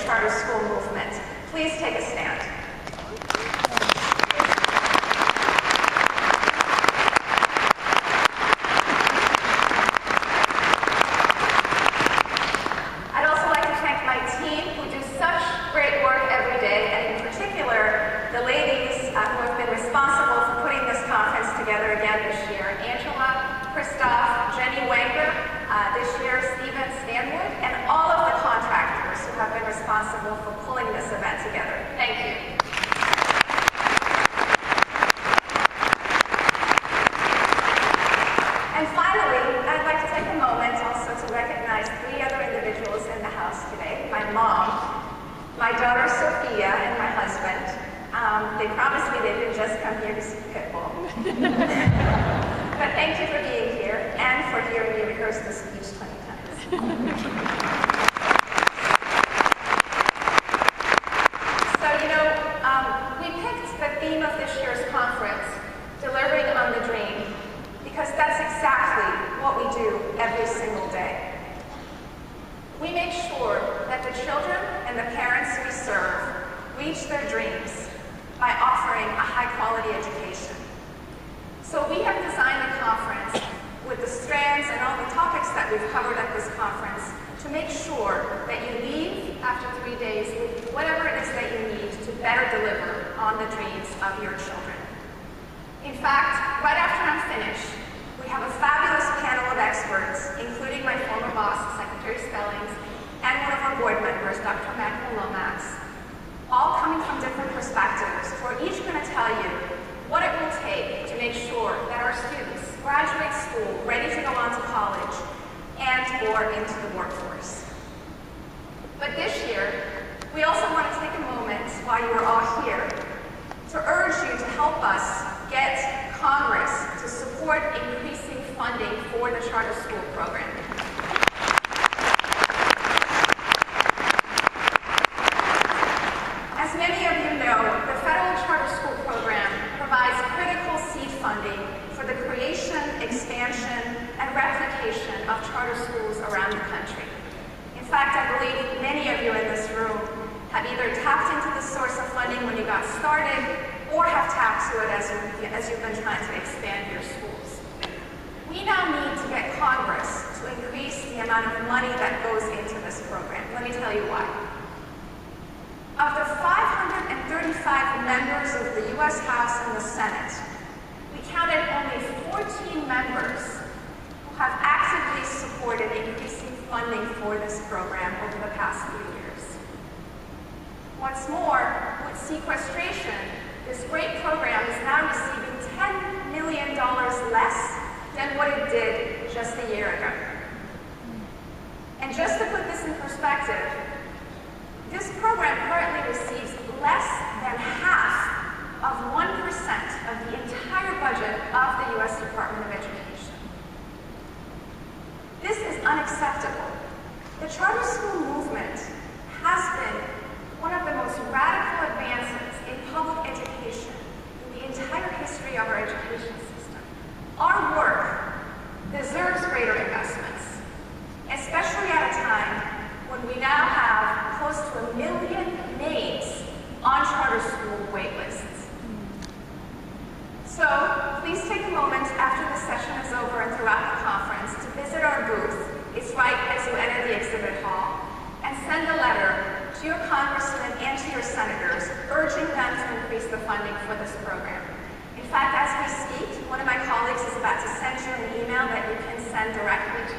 charter school movement. Please take a stand. I'd also like to thank my team who do such great work every day, and in particular, the ladies who have been responsible for putting this conference together again this year. Angela, Christoph, Jenny Wenger, this year Stephen Stanwood, and all of the contractors who have been responsible for pulling this event together. Thank you. And finally, I'd like to take a moment also to recognize 3 other individuals in the house today. My mom, my daughter Sophia, and my husband. They promised me they didn't just come here to see Pitbull. But thank you for being here and for hearing me rehearse the speech 20 times. So, we picked the theme of this year's conference, Delivering on the Dream, because that's exactly what we do every single day. We make sure that the children and the parents we serve reach their dreams by offering a high-quality education. So we have designed the conference with the strands and all the topics that we've covered at this conference to make sure that you leave after 3 days with whatever it is that you need to better deliver on the dreams of your children. In fact, right after I'm finished, we have a fabulous panel of experts, including my former boss, Secretary Spellings, and one of our board members, Dr. Magna Lomax, all coming from different perspectives, who are each going to tell you what it will take to make sure that our students graduate school ready to go on to college and or into the workforce. But this year, we also want to take a moment while you are all here to urge you to help us get Congress to support increasing funding for the charter school program. As many of you know, the federal charter school program provides critical seed funding for the creation, expansion, and replication of charter schools around the country. In fact, I believe many of you in this room have either tapped into this source of funding when you got started or have tapped to it as you've been trying to expand your schools. We now need to get Congress to increase the amount of money that goes into this program. Let me tell you why. Of the 535 members of the U.S. House and the Senate, we counted only 14 members who have actively supported increasing funding for this program over the past few years. What's more, with sequestration, this great program is now receiving $10 million less than what it did just a year ago. And just to put this in perspective, this program currently receives less than half of 1% of the entire budget of the U.S. Department of Education. This is unacceptable. The charter school movement has been one of the most radical advances in public education in the entire history of our education system. Our work deserves greater investments, especially at a time when we now have close to 1 million names on charter school wait lists. So please take a moment after the session is over and throughout the conference to visit our booth. It's right as you enter the exhibit hall, and send a letter to your congressmen and to your senators urging them to increase the funding for this program. In fact, as we speak, one of my colleagues is about to send you an email that you can send directly to